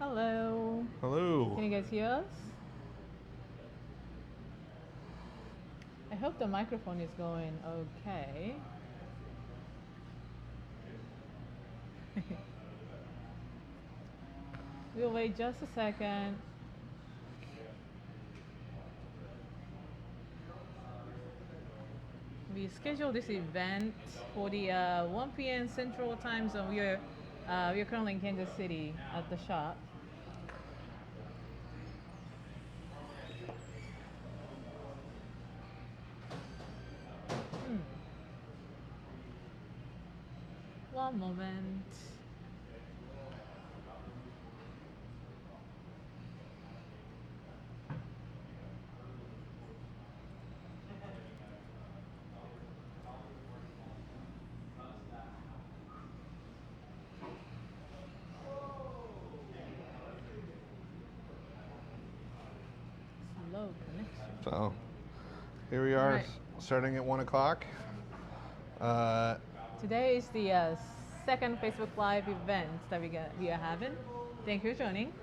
Hello. Hello. Can you guys hear us? I hope the microphone is going okay. We'll wait just a second. We scheduled this event for the 1 p.m. Central Time Zone. We are currently in Kansas City at the shop. Hmm. One moment. Slow connection. So here we All are, right. starting at 1 o'clock. Today is the second Facebook Live event that we are having. Thank you for joining.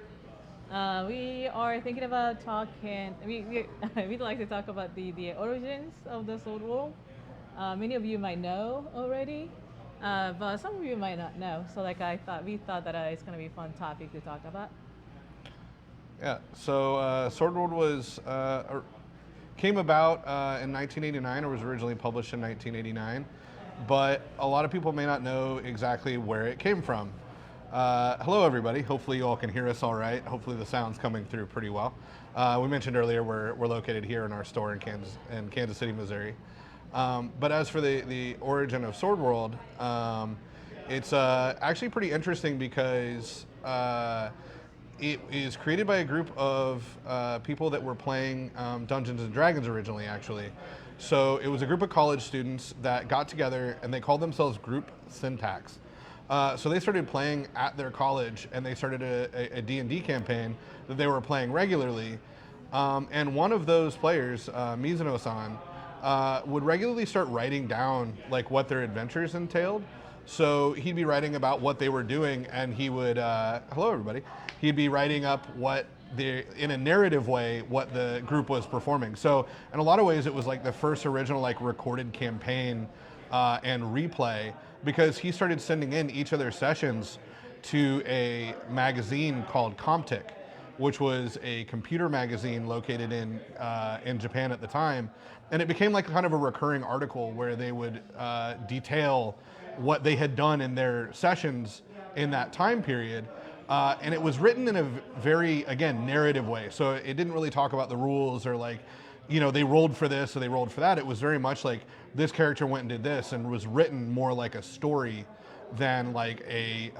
We are thinking about talking. We'd like to talk about the origins of the Sword World. Many of you might know already, but some of you might not know. So we thought that it's gonna be a fun topic to talk about. Yeah, so Sword World came about in 1989, or was originally published in 1989, but a lot of people may not know exactly where it came from. Hello, everybody. Hopefully, you all can hear us all right. Hopefully, the sound's coming through pretty well. We mentioned earlier we're located here in our store in Kansas City, Missouri. But as for the origin of Sword World, it's actually pretty interesting because it is created by a group of people that were playing Dungeons and Dragons originally, actually. So it was a group of college students that got together and they called themselves Group Syntax. So they started playing at their college and they started a D&D campaign that they were playing regularly. And one of those players, Mizuno-san, would regularly start writing down like what their adventures entailed. So he'd be writing about what they were doing, and he would, hello everybody, he'd be writing up in a narrative way, what the group was performing. So in a lot of ways, it was like the first original like recorded campaign and replay, because he started sending in each of their sessions to a magazine called Comptic, which was a computer magazine located in Japan at the time. And it became like kind of a recurring article where they would detail what they had done in their sessions in that time period. And it was written in a very, again, narrative way. So it didn't really talk about the rules or like, they rolled for this or they rolled for that. It was very much like this character went and did this, and was written more like a story than like a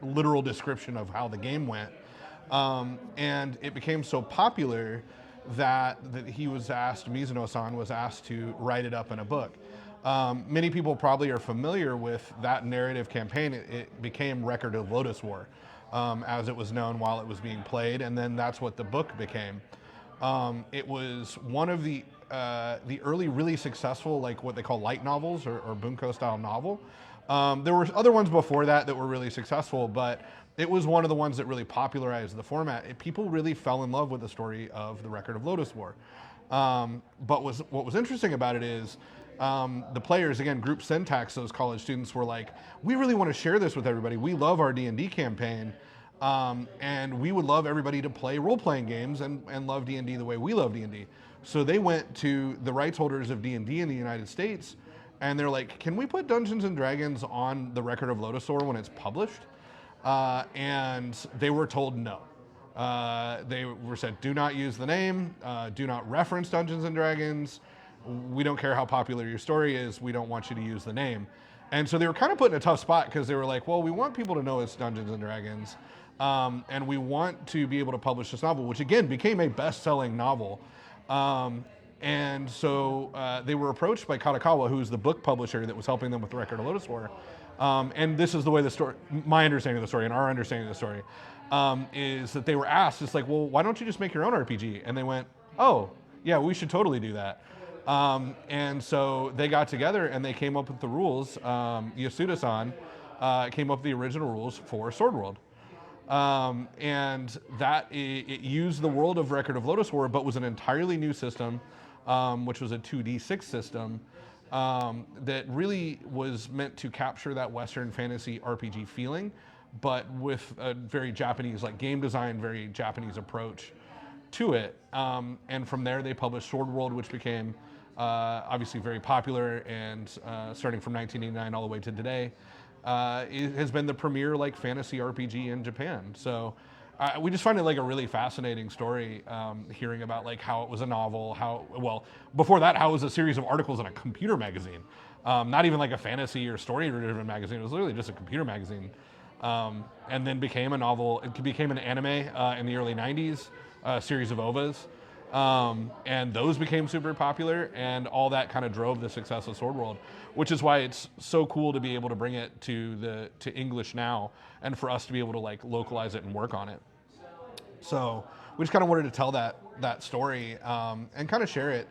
literal description of how the game went. And it became so popular that Mizuno-san was asked to write it up in a book. Many people probably are familiar with that narrative campaign. It became Record of Lotus War, as it was known while it was being played, and then that's what the book became. It was one of the early really successful, like what they call light novels or bunko style novel. There were other ones before that were really successful, but it was one of the ones that really popularized the format. People really fell in love with the story of the Record of Lotus War. But what was interesting about it is the players, again, Group Syntax, those college students were like, we really want to share this with everybody. We love our D&D campaign, and we would love everybody to play role-playing games and love D&D the way we love D&D. So they went to the rights holders of D&D in the United States, and they're like, can we put Dungeons and Dragons on the Record of Lotus War when it's published? And they were told no. They were said, do not use the name, do not reference Dungeons and Dragons. We don't care how popular your story is, we don't want you to use the name. And so they were kind of put in a tough spot, because they were like, well, we want people to know it's Dungeons and Dragons, and we want to be able to publish this novel, which again became a best-selling novel. And so they were approached by Katakawa, who's the book publisher that was helping them with the Record of Lotus War. And this is the way my understanding of the story and our understanding of the story, is that they were asked, it's like, well, why don't you just make your own RPG? And they went, oh, yeah, we should totally do that. And so they got together and they came up with the rules. Yasuda-san came up with the original rules for Sword World. And that it used the world of Record of Lodoss War, but was an entirely new system, which was a 2D6 system that really was meant to capture that Western fantasy RPG feeling, but with a very Japanese, like game design, very Japanese approach to it. And from there, they published Sword World, which became obviously very popular, and starting from 1989 all the way to today, it has been the premier like fantasy RPG in Japan. So we just find it like a really fascinating story, hearing about like how it was a novel, before that, how it was a series of articles in a computer magazine, not even like a fantasy or story-driven magazine. It was literally just a computer magazine, and then became a novel. It became an anime in the early '90s, a series of OVAs. And those became super popular, and all that kind of drove the success of Sword World, which is why it's so cool to be able to bring it to English now, and for us to be able to like localize it and work on it. So we just kind of wanted to tell that story and kind of share it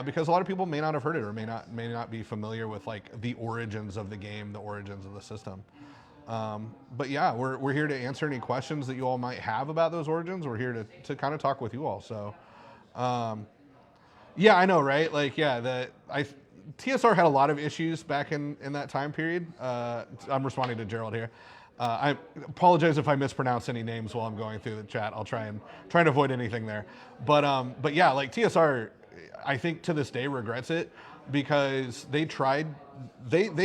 because a lot of people may not have heard it or may not be familiar with like the origins of the game, the origins of the system. But yeah, we're here to answer any questions that you all might have about those origins. We're here to kind of talk with you all. So. Yeah, I know, right? Like, yeah, TSR had a lot of issues back in that time period. I'm responding to Gerald here. I apologize if I mispronounce any names while I'm going through the chat. I'll try and avoid anything there. But yeah, like TSR, I think to this day regrets it because they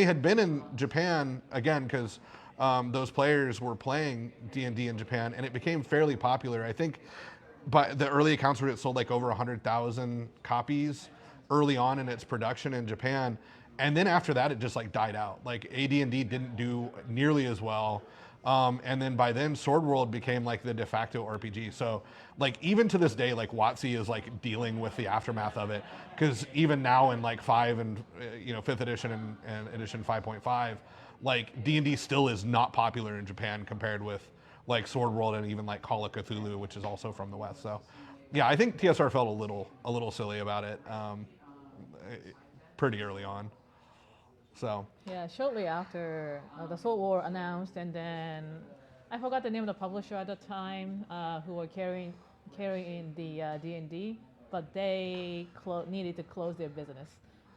had been in Japan again because those players were playing D&D in Japan, and it became fairly popular. I think. But the early accounts were it sold like over 100,000 copies early on in its production in Japan. And then after that, it just like died out. Like AD&D didn't do nearly as well. And then by then Sword World became like the de facto RPG. So like even to this day, like WotC is like dealing with the aftermath of it. Cause even now in like 5 and 5th edition and edition 5.5, like D&D still is not popular in Japan compared with like Sword World and even like Call of Cthulhu, which is also from the West. So, yeah, I think TSR felt a little silly about it pretty early on. So. Yeah, shortly after the Sword War announced, and then I forgot the name of the publisher at the time who were carrying the D&D, but they needed to close their business.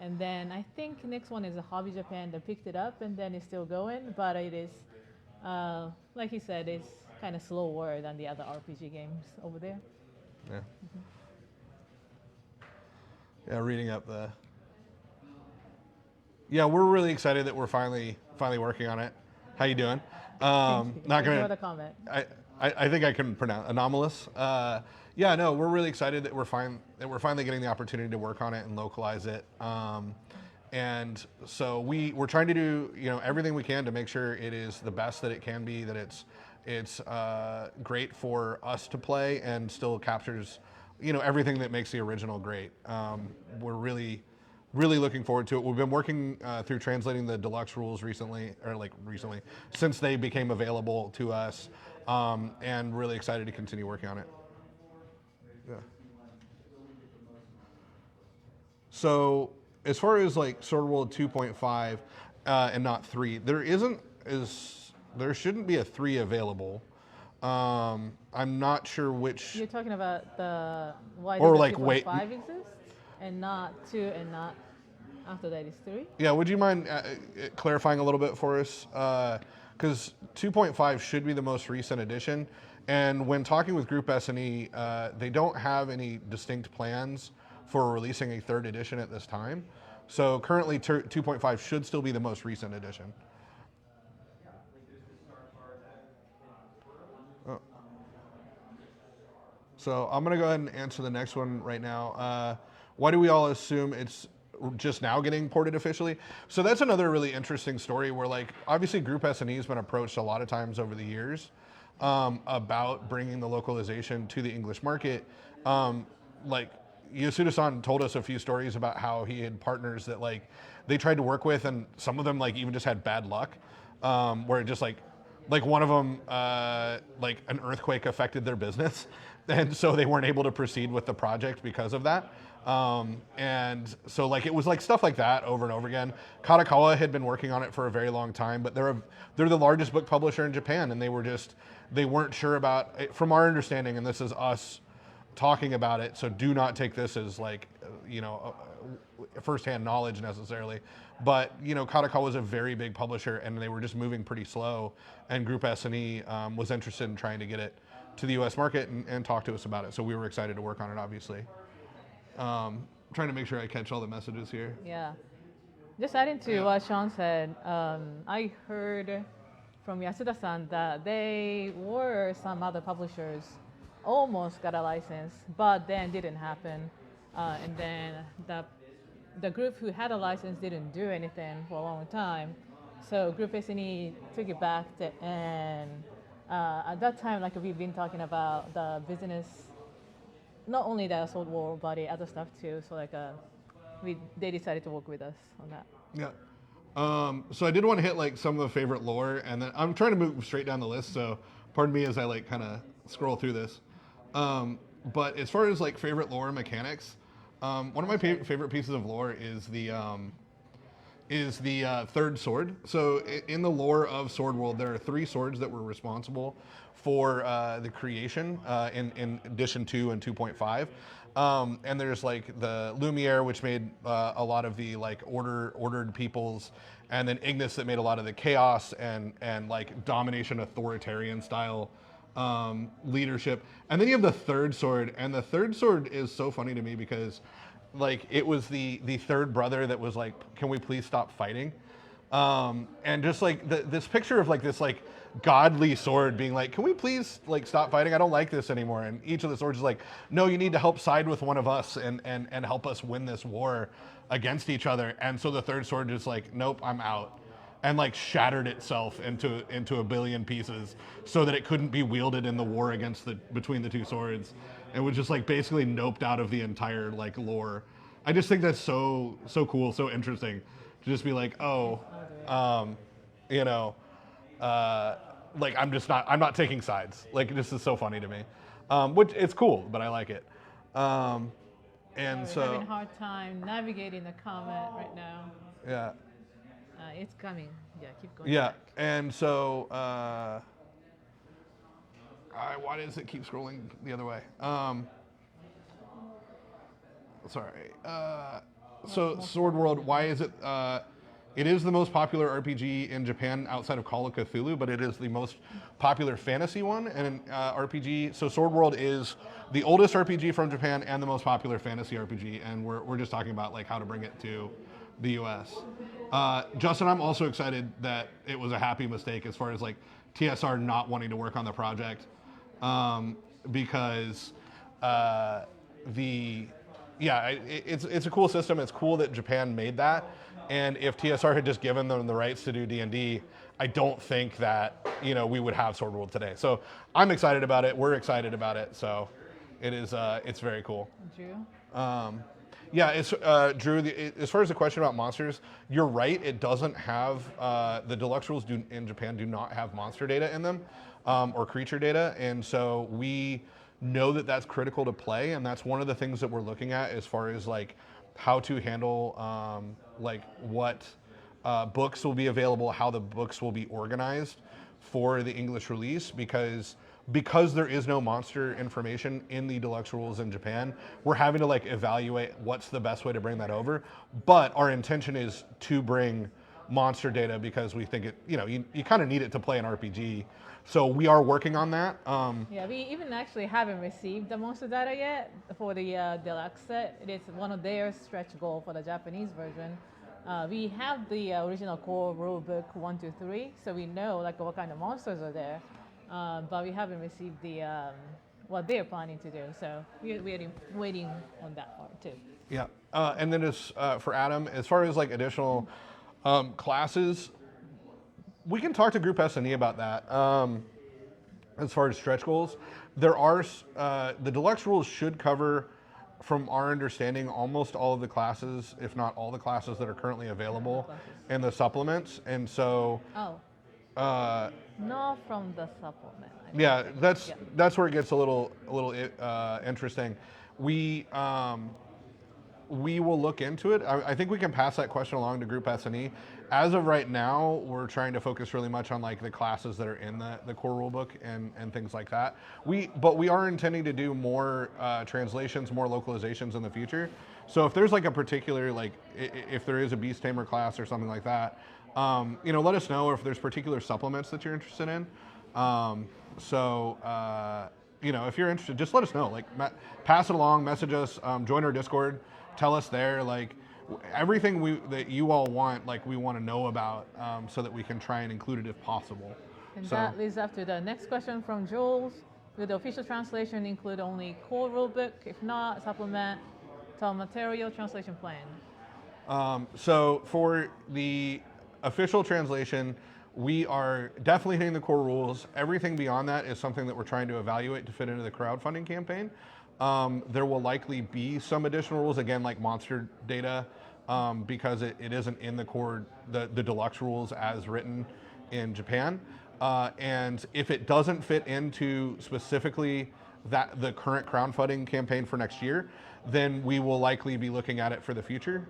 And then I think next one is Hobby Japan that picked it up, and then it's still going, but it is. Like you said, it's kind of slower than the other RPG games over there. Yeah. Yeah, reading up Yeah, we're really excited that we're finally working on it. How you doing? Not gonna. Ignore the comment. I think I can pronounce anomalous. Yeah, no, we're really excited that we're finally getting the opportunity to work on it and localize it. And so we're trying to do everything we can to make sure it is the best that it can be, that it's great for us to play and still captures everything that makes the original great. We're really looking forward to it. We've been working through translating the deluxe rules recently, since they became available to us, and really excited to continue working on it. Yeah. So. As far as like Sword World 2.5 and not 3, there shouldn't be a 3 available. I'm not sure which. You're talking about why or does like 2.5 exist and not 2 and not after that is 3? Yeah, would you mind clarifying a little bit for us? Because 2.5 should be the most recent edition, and when talking with Group S&E, they don't have any distinct plans for releasing a 3rd edition at this time. So currently 2.5 should still be the most recent edition. Oh. So I'm gonna go ahead and answer the next one right now. Why do we all assume it's just now getting ported officially? So that's another really interesting story where like, obviously Group S&E has been approached a lot of times over the years about bringing the localization to the English market. Like, Yasuda-san told us a few stories about how he had partners that like they tried to work with, and some of them like even just had bad luck, where it just like one of them like an earthquake affected their business, and so they weren't able to proceed with the project because of that. And so like it was like stuff like that over and over again. Kadokawa had been working on it for a very long time, but they're the largest book publisher in Japan, and they weren't sure about it, from our understanding, and this is us talking about it. So do not take this as like firsthand knowledge necessarily, but Kadokawa was a very big publisher, and they were just moving pretty slow. And Group S&E was interested in trying to get it to the U.S. market and talk to us about it. So we were excited to work on it, obviously. Trying to make sure I catch all the messages here. Yeah. Just adding to what Sean said, I heard from Yasuda-san that they were some other publishers almost got a license, but then didn't happen. And then the group who had a license didn't do anything for a long time. So Group S&E took it back and at that time, like we've been talking about the business, not only the Sword War, but the other stuff too. So like they decided to work with us on that. Yeah. So I did want to hit like some of the favorite lore, and then I'm trying to move straight down the list. So pardon me as I like kind of scroll through this. But as far as like favorite lore mechanics, one of my favorite pieces of lore is the third sword. So in the lore of Sword World, there are 3 swords that were responsible for the creation in edition 2 and 2.5. And there's like the Lumiere, which made a lot of the like ordered peoples, and then Ignis that made a lot of the chaos and like domination, authoritarian style leadership. And then you have the third sword, and the third sword is so funny to me because like it was the third brother that was like, can we please stop fighting? And just like this picture of like this like godly sword being like, can we please like stop fighting? I don't like this anymore. And each of the swords is like, no, you need to help side with one of us and help us win this war against each other. And so the third sword is like, nope, I'm out. And like shattered itself into a billion pieces so that it couldn't be wielded in the war between the 2 swords. It was just like basically noped out of the entire like lore. I just think that's so cool, so interesting to just be like, like I'm not taking sides. Like this is so funny to me, which it's cool, but I like it. And We're so having a hard time navigating the comment right now. yeah. It's coming. Yeah, keep going. Yeah, back. and so why does it keep scrolling the other way? Sorry. So Sword World, why is it? It is the most popular RPG in Japan outside of Call of Cthulhu, but it is the most popular fantasy one and RPG. So Sword World is the oldest RPG from Japan and the most popular fantasy RPG, and we're just talking about like how to bring it to the U.S. Justin, I'm also excited that it was a happy mistake as far as like TSR not wanting to work on the project, because it's a cool system. It's cool that Japan made that, and if TSR had just given them the rights to do D&D, I don't think that we would have Sword World today. So I'm excited about it. We're excited about it. So it is it's very cool. Drew? Yeah, it's Drew. As far as the question about monsters, you're right. It doesn't have the deluxe rules in Japan do not have monster data in them or creature data, and so we know that that's critical to play, and that's one of the things that we're looking at as far as like how to handle like what books will be available, how the books will be organized for the English release, because there is no monster information in the deluxe rules in Japan, we're having to like evaluate what's the best way to bring that over. But our intention is to bring monster data because we think it, you kind of need it to play an RPG. So we are working on that. Yeah, we even actually haven't received the monster data yet for the deluxe set. It is one of their stretch goal for the Japanese version. We have the original core rule book 1 to 3, so we know like what kind of monsters are there. But we haven't received the what they're planning to do, so we're waiting on that part too. Yeah, and then as for Adam, as far as like additional classes, we can talk to Group S&E about that. As far as stretch goals, there are the deluxe rules should cover, from our understanding, almost all of the classes, if not all the classes that are currently available in the supplements, and so. Not from the supplement. Yeah, that's where it gets a little interesting. We we will look into it. I think we can pass that question along to Group S&E. As of right now, we're trying to focus really much on like the classes that are in the core rulebook and things like that. But we are intending to do more translations, more localizations in the future. So if there's like a particular, like if there is a Beast Tamer class or something like that, let us know if there's particular supplements that you're interested in. If you're interested, just let us know. Like, pass it along, message us, join our Discord, tell us there. Like, everything that you all want, like, we want to know about, so that we can try and include it if possible. And that leads up to the next question from Jules. Will the official translation include only core rulebook? If not, supplement to material translation plan. So for the official translation, we are definitely hitting the core rules. Everything beyond that is something that we're trying to evaluate to fit into the crowdfunding campaign. There will likely be some additional rules, again, like monster data, because it isn't in the core, the deluxe rules as written in Japan. And if it doesn't fit into specifically the current crowdfunding campaign for next year, then we will likely be looking at it for the future.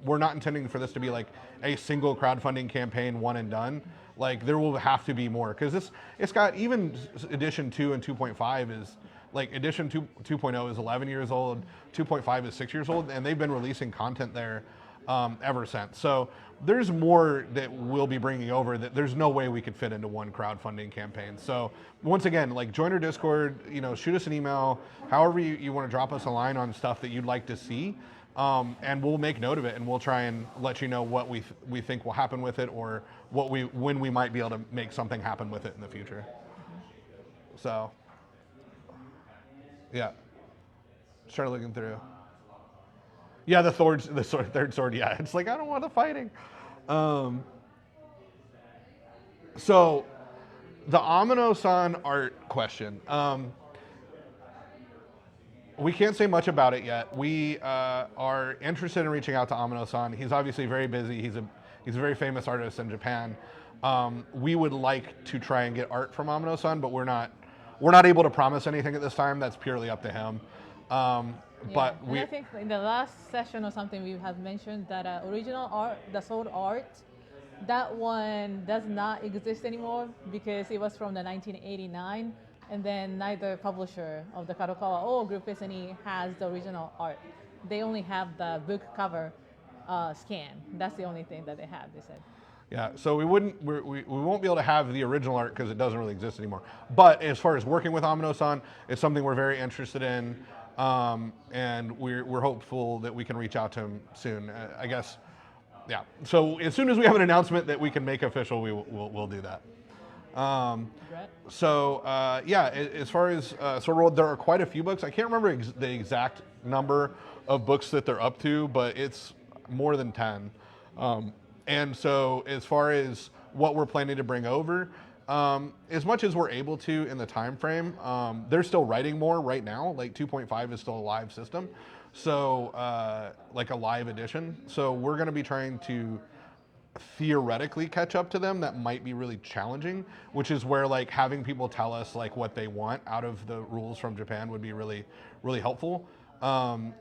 We're not intending for this to be like a single crowdfunding campaign, one and done. Like, there will have to be more, because it's got, even edition 2 and 2.5 is like, edition 2.0 is 11 years old, 2.5 is 6 years old, and they've been releasing content there ever since. So there's more that we'll be bringing over that there's no way we could fit into one crowdfunding campaign. So once again, like, join our Discord, shoot us an email, however you want to drop us a line on stuff that you'd like to see, and we'll make note of it, and we'll try and let you know what we think will happen with it, or when we might be able to make something happen with it in the future. So, yeah. Start looking through. Yeah, the third sword. Yeah, it's like, I don't want the fighting. So, the Amino-san art question. We can't say much about it yet. We are interested in reaching out to Amino-san. He's obviously very busy. He's a very famous artist in Japan. We would like to try and get art from Amino-san, but we're not able to promise anything at this time. That's purely up to him. But I think in the last session or something, we have mentioned that original art, the sword art, that one does not exist anymore because it was from the 1989, and then neither publisher of the Kadokawa or Group S&E has the original art. They only have the book cover scan. That's the only thing that they have, they said. Yeah, so we won't be able to have the original art because it doesn't really exist anymore. But as far as working with Amino-san, it's something we're very interested in, and we're hopeful that we can reach out to him soon. I guess, yeah. So as soon as we have an announcement that we can make official, we'll do that. As far as Sword World, there are quite a few books. I can't remember the exact number of books that they're up to, but it's more than 10. And so as far as what we're planning to bring over, as much as we're able to in the time frame, they're still writing more right now. Like 2.5 is still a live system, so like a live edition. So we're going to be trying to theoretically catch up to them. That might be really challenging, which is where like having people tell us like what they want out of the rules from Japan would be really, really helpful.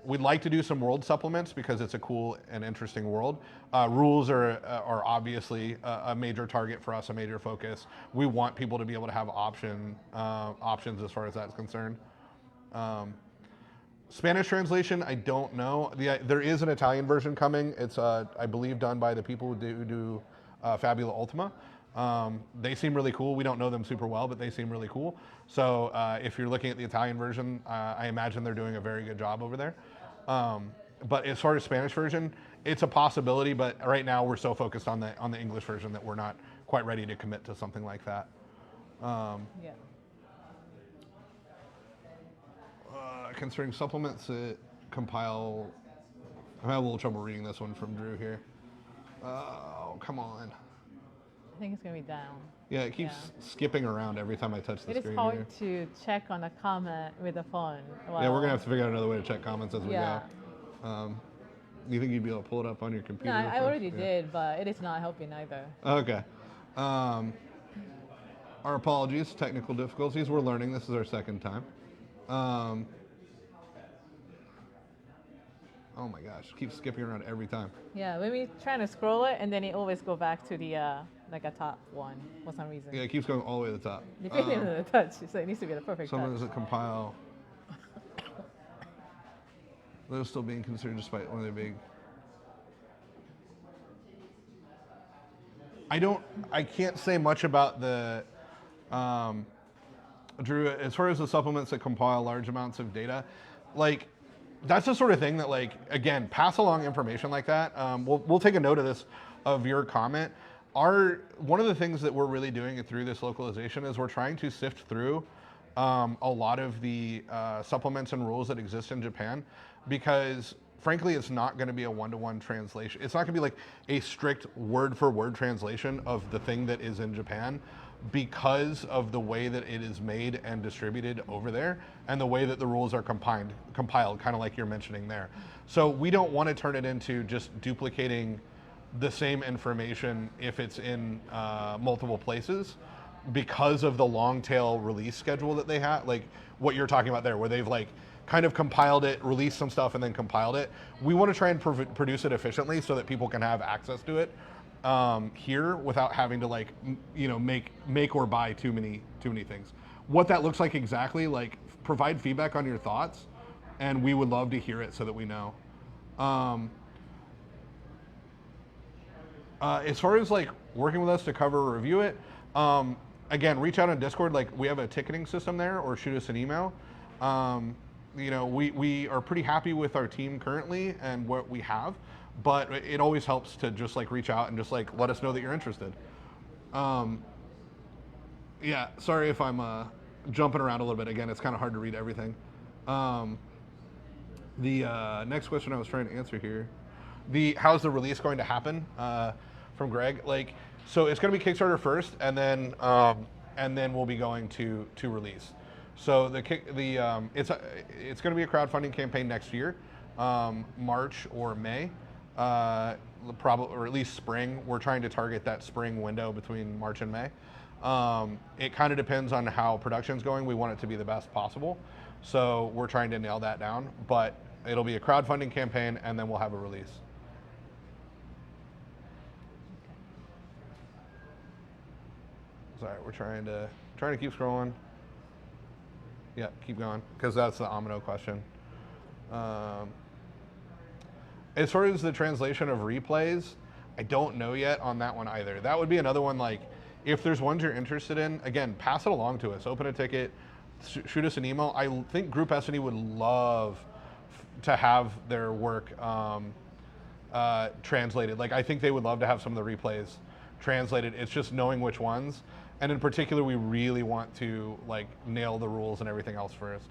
We'd like to do some world supplements because it's a cool and interesting world. Rules are obviously a major target for us, a major focus. We want people to be able to have options as far as that's concerned. Spanish translation, I don't know. There is an Italian version coming. It's, I believe, done by the people who do Fabula Ultima. They seem really cool. We don't know them super well, but they seem really cool. So if you're looking at the Italian version, I imagine they're doing a very good job over there. But as far as Spanish version, it's a possibility, but right now we're so focused on the English version that we're not quite ready to commit to something like that. Concerning supplements that compile, I'm having a little trouble reading this one from Drew here. Oh, come on. I think it's going to be down. Yeah, it keeps skipping around every time I touch the screen. It is hard to check on a comment with a phone. Yeah, we're going to have to figure out another way to check comments as we go. You think you'd be able to pull it up on your computer? No, I already did, but it is not helping either. Okay. Our apologies, technical difficulties. We're learning. This is our second time. Oh my gosh, keep skipping around every time. Yeah, when we trying to scroll it, and then it always go back to the like a top one for some reason. Yeah, it keeps going all the way to the top. Depending on the touch, so it needs to be the perfect Some touch. doesn't compile. Those still being considered despite one of their big. I can't say much about the, Drew, as far as the supplements that compile large amounts of data, like, that's the sort of thing that, like, again, pass along information like that. We'll take a note of this, of your comment. One of the things that we're really doing through this localization is we're trying to sift through a lot of the supplements and rules that exist in Japan, because frankly, it's not going to be a one-to-one translation. It's not going to be like a strict word-for-word translation of the thing that is in Japan, because of the way that it is made and distributed over there, and the way that the rules are compiled, kind of like you're mentioning there. So we don't want to turn it into just duplicating the same information if it's in multiple places, because of the long tail release schedule that they have, like what you're talking about there, where they've like kind of compiled it, released some stuff, and then compiled it. We want to try and produce it efficiently so that people can have access to it here without having to, like, make or buy too many things. What that looks like exactly, like, provide feedback on your thoughts, and we would love to hear it so that we know. As far as like working with us to cover or review it, again, reach out on Discord. Like, we have a ticketing system there, or shoot us an email. We are pretty happy with our team currently and what we have, but it always helps to just like reach out and just like let us know that you're interested. Yeah, sorry if I'm jumping around a little bit. Again, it's kind of hard to read everything. The next question I was trying to answer here, how's the release going to happen, from Greg? Like, so it's going to be Kickstarter first, and then we'll be going to release. So it's going to be a crowdfunding campaign next year, March or May, probably, or at least spring. We're trying to target that spring window between March and May. It kind of depends on how production's going. We want it to be the best possible, so we're trying to nail that down. But it'll be a crowdfunding campaign, and then we'll have a release. Sorry, we're trying to keep scrolling. Yeah, keep going, because that's the Amino question. As far as the translation of replays, I don't know yet on that one either. That would be another one, like, if there's ones you're interested in, again, pass it along to us. Open a ticket, shoot us an email. I think Group S&E would love to have their work translated. Like, I think they would love to have some of the replays translated. It's just knowing which ones. And in particular, we really want to, like, nail the rules and everything else first.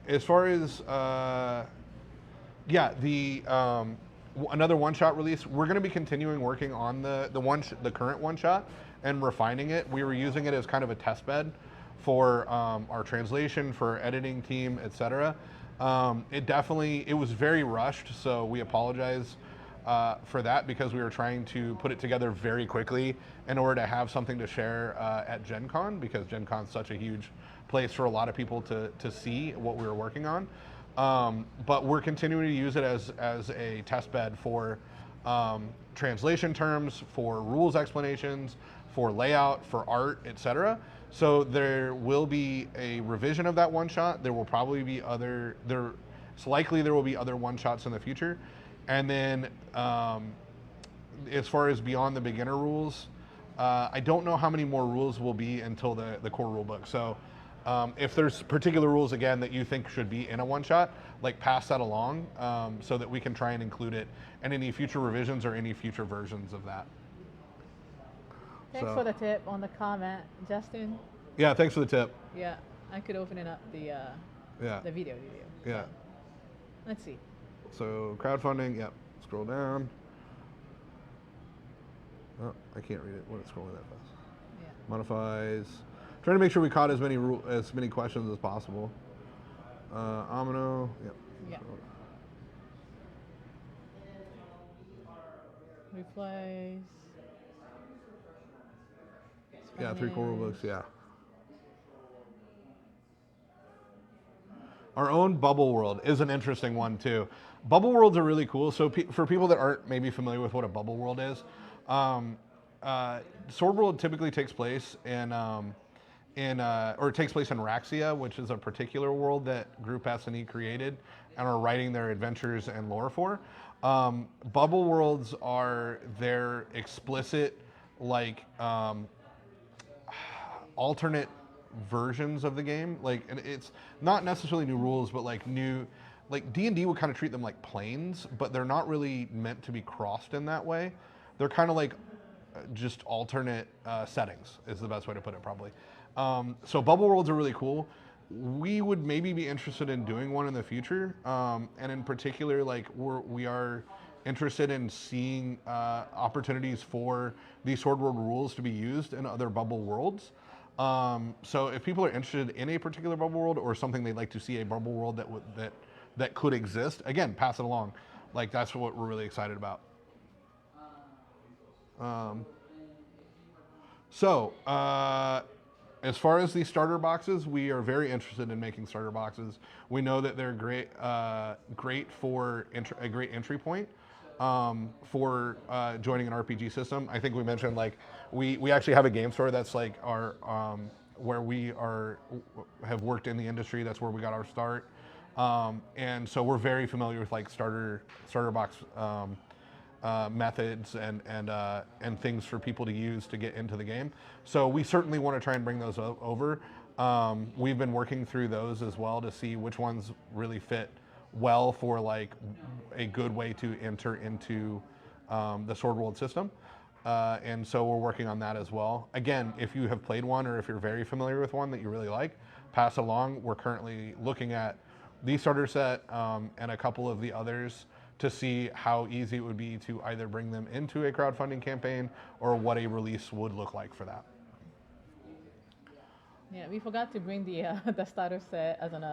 As far as another one-shot release, we're going to be continuing working on the current one-shot and refining it. We were using it as kind of a test bed for our translation, for our editing team, etc. It was very rushed, so we apologize for that, because we were trying to put it together very quickly in order to have something to share at Gen Con, because Gen Con is such a huge place for a lot of people to see what we were working on. But we're continuing to use it as a test bed for translation terms, for rules explanations, for layout, for art, etc. So there will be a revision of that one shot. There will probably be it's likely there will be other one shots in the future. And then as far as beyond the beginner rules, I don't know how many more rules will be until the core rule book. So if there's particular rules, again, that you think should be in a one-shot, like, pass that along so that we can try and include it in any future revisions or any future versions of that. Thanks for the tip on the comment, Justin. Yeah, thanks for the tip. Yeah, I could open it up the video. Yeah. So, let's see. So crowdfunding, yep. Scroll down. Oh, I can't read it when it's scrolling that fast. Yeah. Modifies. Trying to make sure we caught as many questions as possible. Amino, yep. Yeah. Replies. Yeah, 3 core rule books, yeah. Our own bubble world is an interesting one too. Bubble worlds are really cool. So for people that aren't maybe familiar with what a bubble world is, um, Sword World typically takes place or it takes place in Raxia, which is a particular world that Group S&E created and are writing their adventures and lore for. Bubble worlds are their explicit, like, alternate versions of the game. Like, and it's not necessarily new rules, but like new, like D&D would kind of treat them like planes, but they're not really meant to be crossed in that way. They're kind of like just alternate settings is the best way to put it, probably. So bubble worlds are really cool. We would maybe be interested in doing one in the future, and in particular, like we are interested in seeing opportunities for these Sword World rules to be used in other bubble worlds. So if people are interested in a particular bubble world or something they'd like to see a bubble world that could exist, again, pass it along. Like, that's what we're really excited about. As far as the starter boxes, we are very interested in making starter boxes. We know that they're great for a great entry point for joining an RPG system. I think we mentioned, like, we actually have a game store that's like our where we have worked in the industry. That's where we got our start, and so we're very familiar with like starter box methods and things for people to use to get into the game. So we certainly want to try and bring those over. We've been working through those as well to see which ones really fit well for like a good way to enter into the Sword World system. And so we're working on that as well. Again, if you have played one or if you're very familiar with one that you really like, pass it along. We're currently looking at the starter set and a couple of the others to see how easy it would be to either bring them into a crowdfunding campaign or what a release would look like for that. Yeah, we forgot to bring the the starter set as an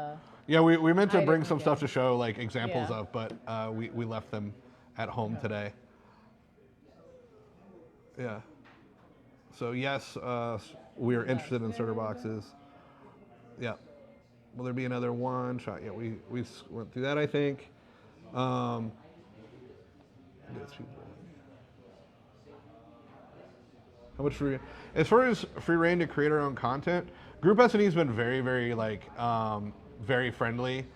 Yeah, we meant to bring item some again. stuff to show like examples Yeah. of, but we left them at home today. Yeah. So yes, we are interested in starter boxes. Yeah. Will there be another one shot? Yeah, we went through that, I think. Yes, how much free? As far as free reign to create our own content, Group S&E has been very, very very friendly.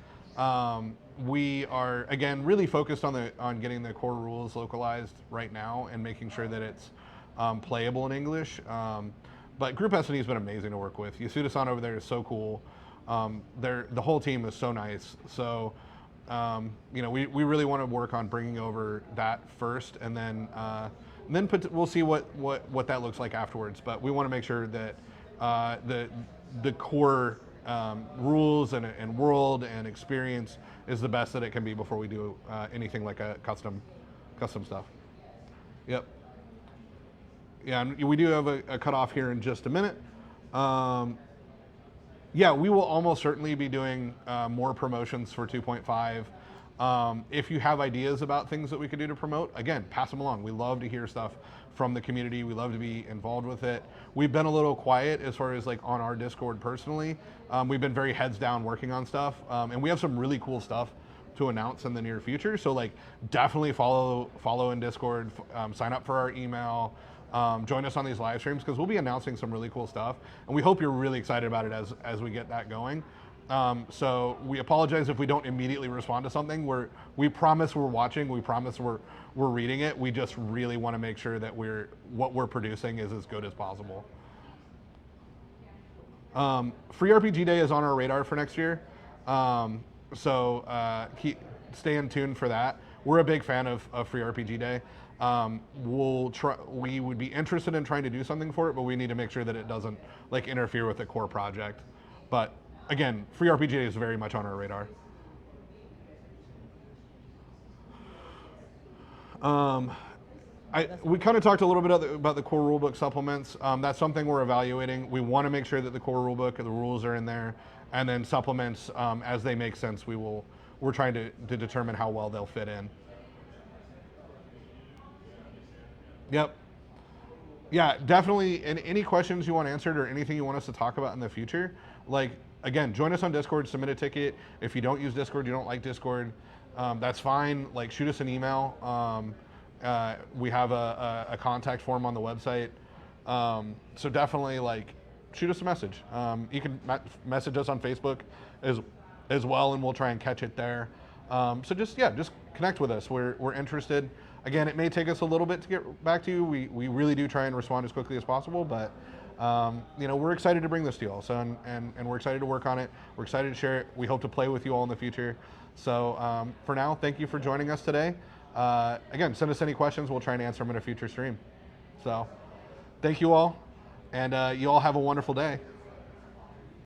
We are again really focused on getting the core rules localized right now and making sure that it's playable in English. But Group S&E has been amazing to work with. Yasuda-san over there is so cool. The whole team is so nice. So we really want to work on bringing over that first, and then we'll see what that looks like afterwards. But we want to make sure that the core rules and world and experience is the best that it can be before we do anything like a custom stuff. Yep. Yeah, and we do have a cutoff here in just a minute. Yeah, we will almost certainly be doing more promotions for 2.5. If you have ideas about things that we could do to promote, again, pass them along. We love to hear stuff from the community. We love to be involved with it. We've been a little quiet as far as like on our Discord personally. We've been very heads down working on stuff, and we have some really cool stuff to announce in the near future. So like definitely follow in Discord, sign up for our email. Join us on these live streams because we'll be announcing some really cool stuff, and we hope you're really excited about it as we get that going. So we apologize if we don't immediately respond to something. We promise we're watching. We promise we're reading it. We just really want to make sure that what we're producing is as good as possible. Free RPG Day is on our radar for next year, so stay in tune for that. We're a big fan of Free RPG Day. We would be interested in trying to do something for it, but we need to make sure that it doesn't like interfere with the core project. But again, Free RPG is very much on our radar. We kind of talked a little bit about the core rulebook supplements. That's something we're evaluating. We want to make sure that the core rulebook and the rules are in there, and then supplements as they make sense. We're trying to determine how well they'll fit in. Yep. Yeah, definitely. And any questions you want answered or anything you want us to talk about in the future, like again, join us on Discord, submit a ticket. If you don't use Discord, you don't like Discord, that's fine. Like, shoot us an email. We have a contact form on the website. So definitely, like, shoot us a message. You can message us on Facebook as well, and we'll try and catch it there. So just connect with us. We're interested. Again, it may take us a little bit to get back to you. We really do try and respond as quickly as possible, but we're excited to bring this to you all. So and we're excited to work on it. We're excited to share it. We hope to play with you all in the future. So for now, thank you for joining us today. Again, send us any questions. We'll try and answer them in a future stream. So thank you all, and you all have a wonderful day.